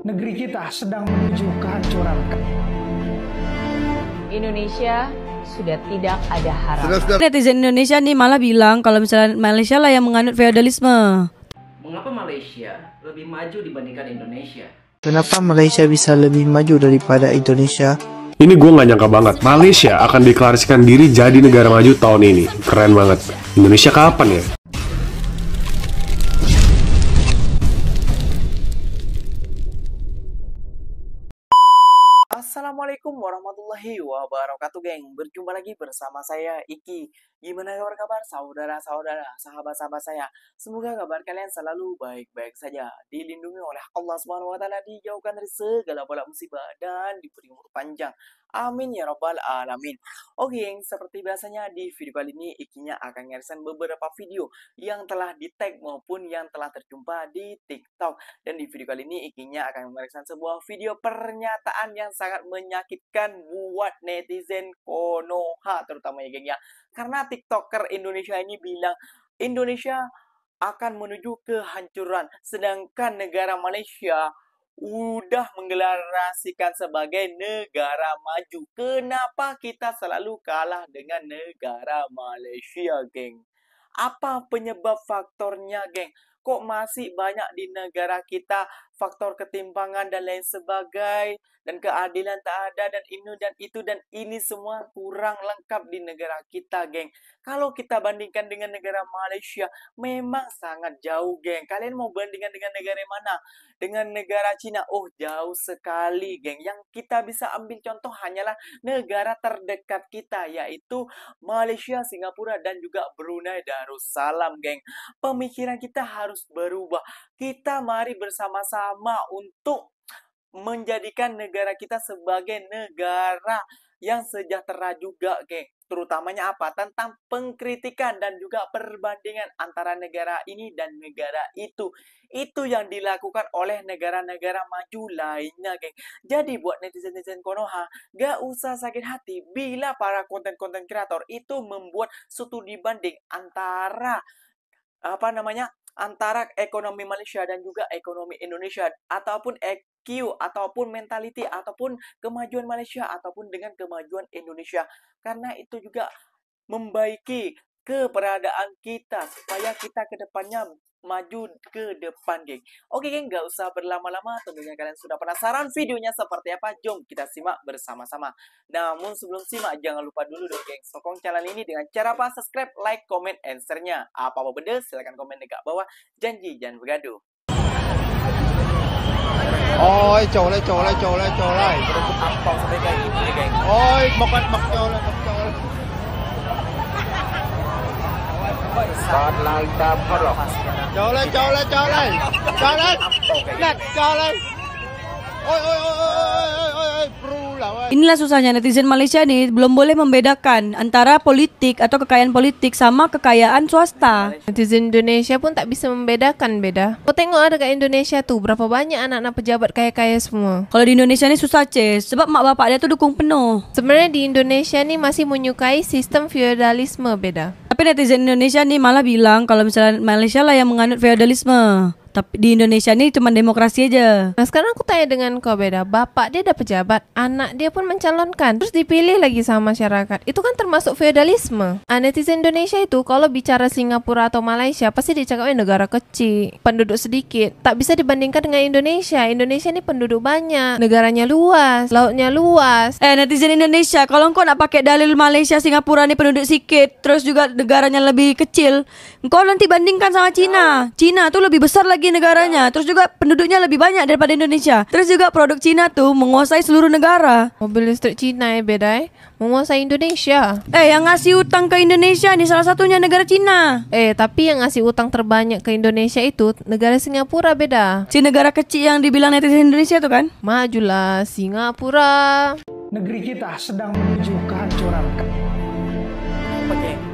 Negeri kita sedang menuju kehancuran. Indonesia sudah tidak ada harapan. Netizen Indonesia nih malah bilang kalau misalnya Malaysia lah yang menganut feodalisme. Mengapa Malaysia lebih maju dibandingkan Indonesia? Kenapa Malaysia bisa lebih maju daripada Indonesia? Ini gue gak nyangka banget, Malaysia akan deklarasikan diri jadi negara maju tahun ini. Keren banget. Indonesia kapan ya? Assalamualaikum warahmatullahi wabarakatuh, geng. Berjumpa lagi bersama saya Iki. Gimana kabar saudara-saudara, sahabat-sahabat saya? Semoga kabar kalian selalu baik-baik saja, dilindungi oleh Allah Subhanahu wa taala, dijauhkan dari segala bala musibah dan diberi umur panjang. Amin ya rabbal alamin. Oke, geng, seperti biasanya di video kali ini Ikinya akan ngerisan beberapa video yang telah di-tag maupun yang telah terjumpa di TikTok. Dan di video kali ini Ikinya akan ngerisan sebuah video pernyataan yang sangat menyakitkan buat netizen Konoha terutama ya, geng ya. Karena TikToker Indonesia ini bilang Indonesia akan menuju kehancuran, sedangkan negara Malaysia udah menggelarasikan sebagai negara maju. Kenapa kita selalu kalah dengan negara Malaysia, geng? Apa penyebab faktornya, geng? Kok masih banyak di negara kita faktor ketimpangan dan lain sebagainya, dan keadilan tak ada, dan ini dan itu dan ini semua kurang lengkap di negara kita, geng. Kalau kita bandingkan dengan negara Malaysia, memang sangat jauh, geng. Kalian mau bandingkan dengan negara mana? Dengan negara Cina? Oh, jauh sekali, geng. Yang kita bisa ambil contoh hanyalah negara terdekat kita, yaitu Malaysia, Singapura, dan juga Brunei Darussalam, geng. Pemikiran kita harus berubah. Kita mari bersama-sama untuk menjadikan negara kita sebagai negara yang sejahtera juga, geng. Terutamanya apa? Tentang pengkritikan dan juga perbandingan antara negara ini dan negara itu. Itu yang dilakukan oleh negara-negara maju lainnya, geng. Jadi buat netizen-netizen Konoha, gak usah sakit hati bila para konten-konten kreator itu membuat studi banding antara antara ekonomi Malaysia dan juga ekonomi Indonesia, ataupun EQ, ataupun mentality, ataupun kemajuan Malaysia, ataupun dengan kemajuan Indonesia. Karena itu juga membaiki keberadaan kita, supaya kita ke depannya maju ke depan, geng. Oke, geng, gak usah berlama-lama. Tentunya kalian sudah penasaran videonya seperti apa. Jom kita simak bersama-sama. Namun sebelum simak, jangan lupa dulu dong, geng, sokong channel ini dengan cara apa? Subscribe, like, comment, and share-nya. Apa-apa beda, silahkan komen dekat bawah. Janji jangan bergaduh. Ôi, trổ lên, trổ lên, trổ lên, trổ lên. Ampau sampai kayak gini, geng. Ôi, mọc trổ lên, mọc trổ lên. Spotlight dapat. Trổ lên, trổ lên, trổ lên. Trổ lên. Nè, trổ lên. Ôi, ôi, ôi, ôi, ôi, ôi, bro lah, ôi. Inilah susahnya netizen Malaysia nih, belum boleh membedakan antara politik atau kekayaan politik sama kekayaan swasta. Netizen Indonesia pun tak bisa membedakan beda. Kau tengok ada kat Indonesia tuh berapa banyak anak-anak pejabat kaya-kaya semua. Kalau di Indonesia ini susah, Ces, sebab mak bapak dia tuh dukung penuh. Sebenarnya di Indonesia nih masih menyukai sistem feodalisme beda. Tapi netizen Indonesia nih malah bilang kalau misalnya Malaysia lah yang menganut feodalisme. Tapi di Indonesia ini cuma demokrasi aja. Nah sekarang aku tanya dengan kau beda. Bapak dia dah pejabat, anak dia pun mencalonkan, terus dipilih lagi sama masyarakat. Itu kan termasuk feodalisme. Netizen Indonesia itu kalau bicara Singapura atau Malaysia pasti dicakapnya negara kecil, penduduk sedikit. Tak bisa dibandingkan dengan Indonesia. Indonesia ini penduduk banyak, negaranya luas, lautnya luas. Netizen Indonesia, kalau kau nak pakai dalil Malaysia, Singapura ini penduduk sedikit, terus juga negaranya lebih kecil, kau nanti bandingkan sama Cina. Cina tuh lebih besar lagi negaranya, terus juga penduduknya lebih banyak daripada Indonesia. Terus juga produk Cina tuh menguasai seluruh negara. Mobil listrik Cina beda menguasai Indonesia. Yang ngasih utang ke Indonesia nih salah satunya negara Cina. Tapi yang ngasih utang terbanyak ke Indonesia itu negara Singapura beda. Si negara kecil yang dibilang netizen Indonesia tuh kan. Majulah Singapura. Negeri kita sedang menuju kehancuran.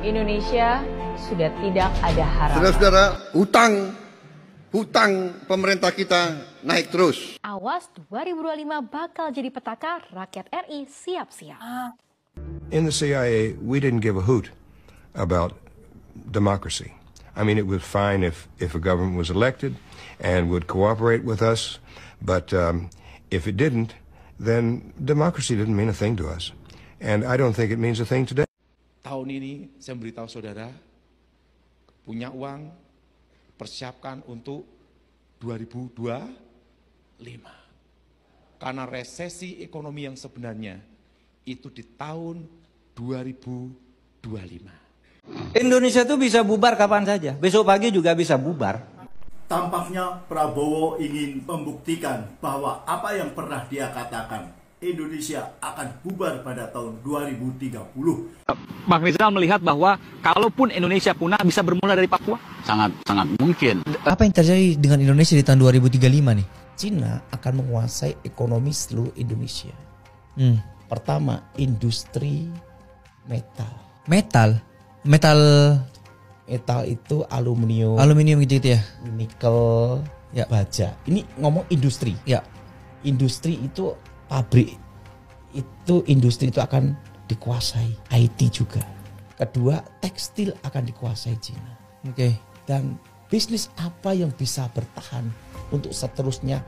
Indonesia sudah tidak ada harapan. Saudara-saudara, hutang pemerintah kita naik terus. Awas 2025 bakal jadi petaka, rakyat RI siap-siap. In the CIA, we didn't give a hoot about democracy. I mean, it was fine if a government was elected and would cooperate with us, But if it didn't, then democracy didn't mean a thing to us. And I don't think it means a thing today. Tahun ini saya beritahu saudara, punya uang, persiapkan untuk 2025. Karena resesi ekonomi yang sebenarnya itu di tahun 2025. Indonesia itu bisa bubar kapan saja. Besok pagi juga bisa bubar. Tampaknya Prabowo ingin membuktikan bahwa apa yang pernah dia katakan, Indonesia akan bubar pada tahun 2030. Bang Rizal melihat bahwa kalaupun Indonesia punah bisa bermula dari Papua? Sangat mungkin. Apa yang terjadi dengan Indonesia di tahun 2035 nih? Cina akan menguasai ekonomi seluruh Indonesia. Pertama, industri metal. Metal itu aluminium gitu ya. Nikel, ya, baja. Ini ngomong industri. Ya. Industri itu pabrik. Industri itu akan dikuasai. IT juga. Kedua, tekstil akan dikuasai Cina. Oke. Dan bisnis apa yang bisa bertahan untuk seterusnya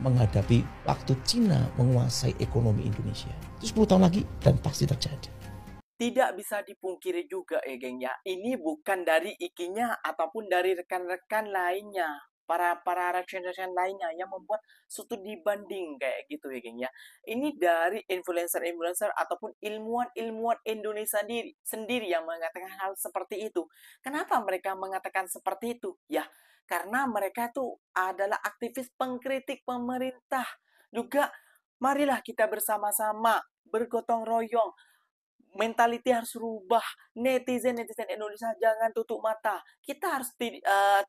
menghadapi waktu Cina menguasai ekonomi Indonesia? Itu 10 tahun lagi dan pasti terjadi. Tidak bisa dipungkiri juga ya geng ya, ini bukan dari ikinya ataupun dari rekan-rekan lainnya, para rekan-rekan lainnya yang membuat studi banding kayak gitu ya geng ya. Ini dari influencer ataupun ilmuwan Indonesia sendiri yang mengatakan hal seperti itu. Kenapa mereka mengatakan seperti itu? Ya, karena mereka tuh adalah aktivis pengkritik pemerintah. Juga marilah kita bersama-sama bergotong royong. Mentality harus rubah. Netizen Indonesia jangan tutup mata. Kita harus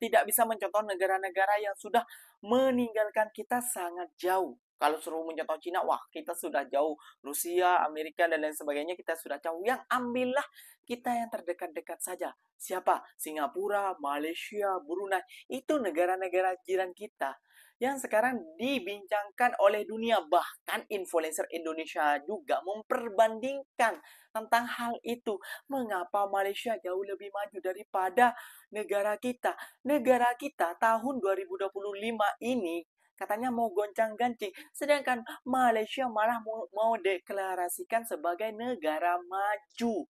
tidak bisa mencontoh negara-negara yang sudah meninggalkan kita sangat jauh. Kalau suruh mencontoh Cina, wah kita sudah jauh. Rusia, Amerika, dan lain sebagainya kita sudah jauh. Yang ambillah kita yang terdekat-dekat saja. Siapa? Singapura, Malaysia, Brunei. Itu negara-negara jiran kita yang sekarang dibincangkan oleh dunia. Bahkan influencer Indonesia juga memperbandingkan tentang hal itu. Mengapa Malaysia jauh lebih maju daripada negara kita? Negara kita tahun 2025 ini katanya mau goncang-gancing, sedangkan Malaysia malah mau deklarasikan sebagai negara maju.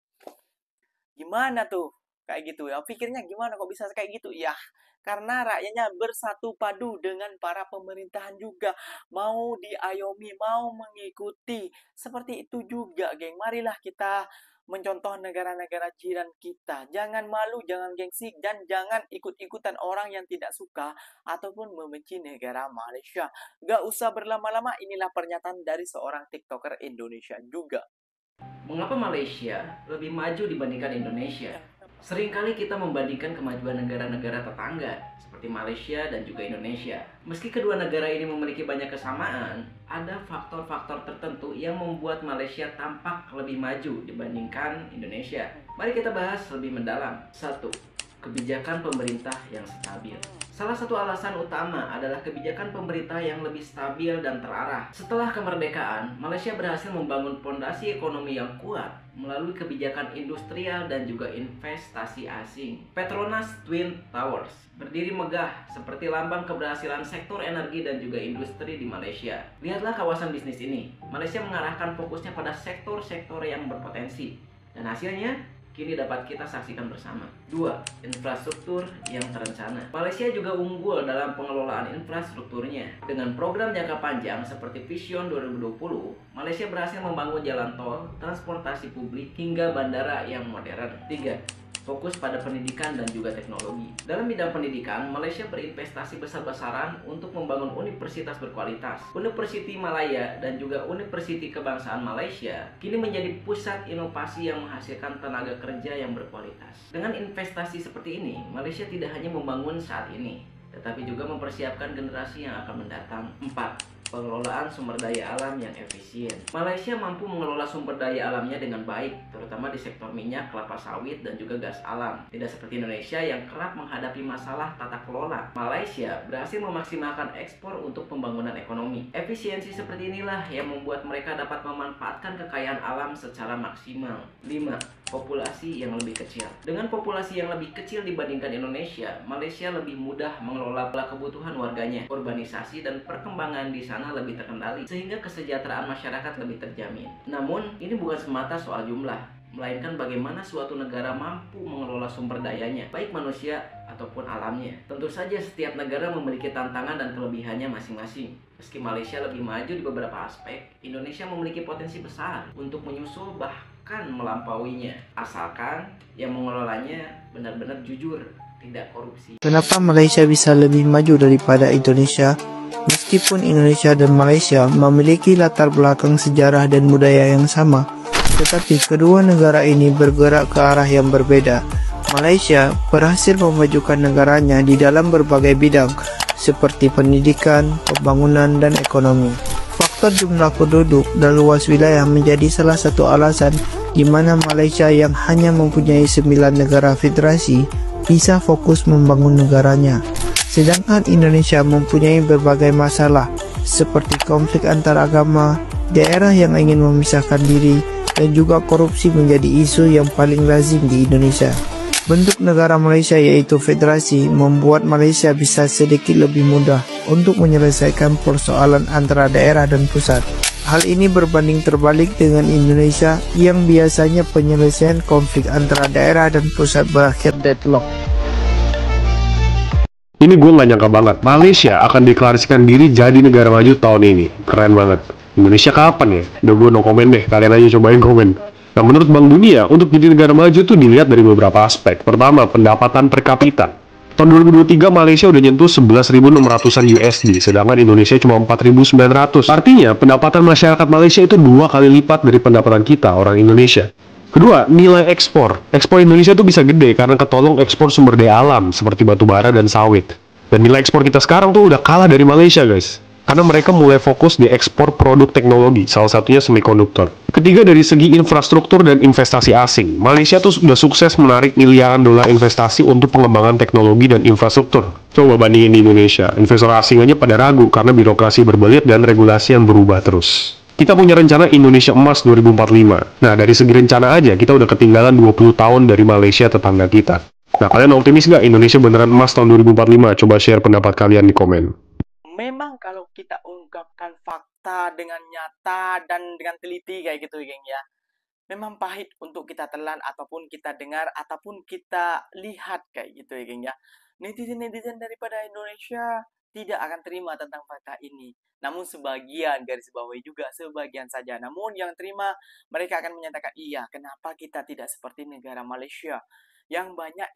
Gimana tuh? Kayak gitu ya. Pikirnya gimana kok bisa kayak gitu? Ya, karena rakyatnya bersatu padu dengan para pemerintahan juga. Mau diayomi, mau mengikuti. Seperti itu juga, geng. Marilah kita mencontoh negara-negara jiran kita. Jangan malu, jangan gengsi, dan jangan ikut-ikutan orang yang tidak suka ataupun membenci negara Malaysia. Gak usah berlama-lama, inilah pernyataan dari seorang TikToker Indonesia juga. Mengapa Malaysia lebih maju dibandingkan Indonesia? Seringkali kita membandingkan kemajuan negara-negara tetangga seperti Malaysia dan juga Indonesia. Meski kedua negara ini memiliki banyak kesamaan, ada faktor-faktor tertentu yang membuat Malaysia tampak lebih maju dibandingkan Indonesia. Mari kita bahas lebih mendalam. 1. Kebijakan pemerintah yang stabil. Salah satu alasan utama adalah kebijakan pemerintah yang lebih stabil dan terarah. Setelah kemerdekaan, Malaysia berhasil membangun fondasi ekonomi yang kuat melalui kebijakan industrial dan juga investasi asing. Petronas Twin Towers berdiri megah seperti lambang keberhasilan sektor energi dan juga industri di Malaysia. Lihatlah kawasan bisnis ini. Malaysia mengarahkan fokusnya pada sektor-sektor yang berpotensi. Dan hasilnya kini dapat kita saksikan bersama. 2. Infrastruktur yang terencana. Malaysia juga unggul dalam pengelolaan infrastrukturnya. Dengan program jangka panjang seperti Vision 2020, Malaysia berhasil membangun jalan tol, transportasi publik, hingga bandara yang modern. 3. Fokus pada pendidikan dan juga teknologi. Dalam bidang pendidikan, Malaysia berinvestasi besar-besaran untuk membangun universitas berkualitas. Universiti Malaya dan juga Universiti Kebangsaan Malaysia kini menjadi pusat inovasi yang menghasilkan tenaga kerja yang berkualitas. Dengan investasi seperti ini, Malaysia tidak hanya membangun saat ini, tetapi juga mempersiapkan generasi yang akan mendatang. 4. Pengelolaan sumber daya alam yang efisien. Malaysia mampu mengelola sumber daya alamnya dengan baik, terutama di sektor minyak, kelapa sawit, dan juga gas alam. Tidak seperti Indonesia yang kerap menghadapi masalah tata kelola. Malaysia berhasil memaksimalkan ekspor untuk pembangunan ekonomi. Efisiensi seperti inilah yang membuat mereka dapat memanfaatkan kekayaan alam secara maksimal. 5. populasi yang lebih kecil. Dengan populasi yang lebih kecil dibandingkan Indonesia, Malaysia lebih mudah mengelola kebutuhan warganya. Urbanisasi dan perkembangan di sana lebih terkendali, sehingga kesejahteraan masyarakat lebih terjamin. Namun, ini bukan semata soal jumlah, melainkan bagaimana suatu negara mampu mengelola sumber dayanya, baik manusia ataupun alamnya. Tentu saja setiap negara memiliki tantangan dan kelebihannya masing-masing. Meski Malaysia lebih maju di beberapa aspek, Indonesia memiliki potensi besar untuk menyusul bahkan melampauinya, asalkan yang mengelolanya benar-benar jujur, tidak korupsi. Kenapa Malaysia bisa lebih maju daripada Indonesia? Meskipun Indonesia dan Malaysia memiliki latar belakang sejarah dan budaya yang sama, tetapi kedua negara ini bergerak ke arah yang berbeda. Malaysia berhasil memajukan negaranya di dalam berbagai bidang seperti pendidikan, pembangunan, dan ekonomi. Faktor jumlah penduduk dan luas wilayah menjadi salah satu alasan di mana Malaysia yang hanya mempunyai 9 negara federasi bisa fokus membangun negaranya. Sedangkan Indonesia mempunyai berbagai masalah seperti konflik antar agama, daerah yang ingin memisahkan diri, dan juga korupsi menjadi isu yang paling lazim di Indonesia. Bentuk negara Malaysia yaitu federasi membuat Malaysia bisa sedikit lebih mudah untuk menyelesaikan persoalan antara daerah dan pusat. Hal ini berbanding terbalik dengan Indonesia yang biasanya penyelesaian konflik antara daerah dan pusat berakhir deadlock. Ini gue gak nyangka banget, Malaysia akan deklarasikan diri jadi negara maju tahun ini. Keren banget. Indonesia kapan ya? Udah gue no komen deh, kalian aja cobain komen. Nah, menurut Bank Dunia, untuk jadi negara maju tuh dilihat dari beberapa aspek. Pertama, pendapatan per kapita. Tahun 2023, Malaysia udah nyentuh 11.600-an USD, sedangkan Indonesia cuma 4.900. Artinya, pendapatan masyarakat Malaysia itu 2 kali lipat dari pendapatan kita, orang Indonesia. Kedua, nilai ekspor. Ekspor Indonesia tuh bisa gede karena ketolong ekspor sumber daya alam, seperti batu bara dan sawit. Dan nilai ekspor kita sekarang tuh udah kalah dari Malaysia, guys. Karena mereka mulai fokus di ekspor produk teknologi, salah satunya semikonduktor. Ketiga, dari segi infrastruktur dan investasi asing, Malaysia tuh sudah sukses menarik miliaran dolar investasi untuk pengembangan teknologi dan infrastruktur. Coba bandingin di Indonesia, investor asing aja pada ragu karena birokrasi berbelit dan regulasi yang berubah terus. Kita punya rencana Indonesia Emas 2045. Nah, dari segi rencana aja, kita udah ketinggalan 20 tahun dari Malaysia tetangga kita. Nah, kalian optimis nggak Indonesia beneran emas tahun 2045? Coba share pendapat kalian di komen. Memang kalau kita ungkapkan fakta dengan nyata dan dengan teliti kayak gitu, geng ya, memang pahit untuk kita telan ataupun kita dengar ataupun kita lihat kayak gitu ya, geng ya. Netizen-netizen daripada Indonesia tidak akan terima tentang fakta ini. Namun sebagian, garis bawahi juga sebagian saja. Namun yang terima, mereka akan menyatakan, iya, kenapa kita tidak seperti negara Malaysia yang banyak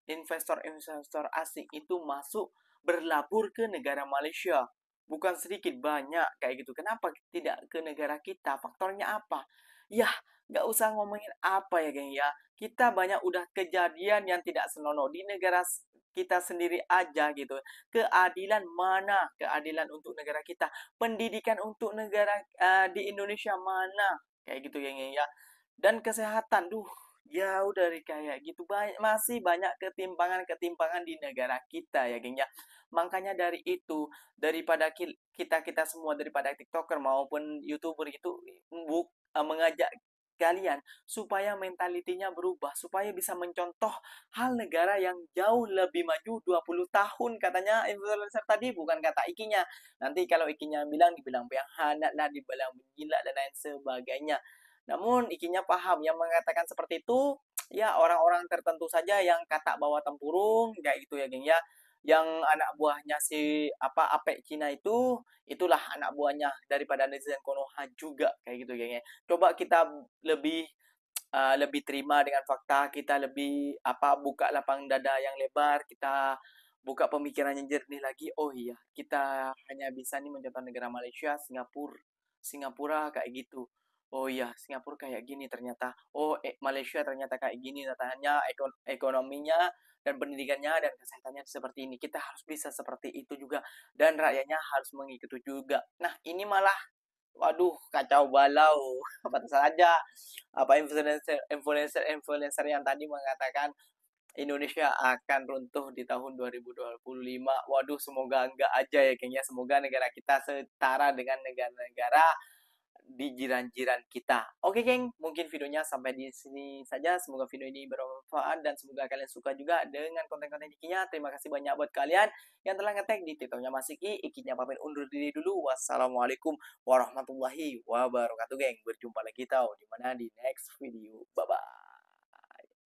investor-investor asing itu masuk berlabur ke negara Malaysia. Bukan sedikit, banyak kayak gitu. Kenapa tidak ke negara kita? Faktornya apa? Ya, nggak usah ngomongin apa ya, geng ya. Kita banyak udah kejadian yang tidak senonoh di negara kita sendiri aja gitu. Keadilan mana? Keadilan untuk negara kita. Pendidikan untuk negara di Indonesia mana? Kayak gitu, geng ya. Dan kesehatan, jauh dari kayak gitu, masih banyak ketimpangan di negara kita ya, geng ya. Makanya dari itu, daripada kita semua, daripada TikToker maupun YouTuber itu mengajak kalian supaya mentalitinya berubah, supaya bisa mencontoh hal negara yang jauh lebih maju 20 tahun katanya influencer tadi, bukan kata ikinya. Nanti kalau ikinya dibilang pengkhianat lah, dibilang gila dan lain sebagainya. Namun ikinya paham, yang mengatakan seperti itu ya orang-orang tertentu saja yang kata bawa tempurung kayak gitu ya, geng ya. Yang anak buahnya si Apek Cina itulah anak buahnya daripada netizen Konoha juga kayak gitu, geng ya. Coba kita lebih terima dengan fakta, kita lebih buka lapang dada yang lebar, kita buka pemikiran yang jernih lagi. Oh iya, kita hanya bisa nih mencontoh negara Malaysia, Singapura kayak gitu. Oh iya, Singapura kayak gini ternyata. Oh, Malaysia ternyata kayak gini. Katanya ekonominya dan pendidikannya dan kesehatannya seperti ini. Kita harus bisa seperti itu juga. Dan rakyatnya harus mengikuti juga. Nah, ini malah, waduh, kacau balau. Apa saja influencer yang tadi mengatakan Indonesia akan runtuh di tahun 2025. Waduh, semoga enggak aja ya, kayaknya. Semoga negara kita setara dengan negara-negara di jiran-jiran kita. Oke geng, mungkin videonya sampai di sini saja. Semoga video ini bermanfaat dan semoga kalian suka juga dengan konten-konten Ikinya. Terima kasih banyak buat kalian yang telah nge-tag di TikToknya Mas Iki. Ikinya pamit undur diri dulu. Wassalamualaikum warahmatullahi wabarakatuh geng. Berjumpa lagi tau dimana di next video. Bye-bye.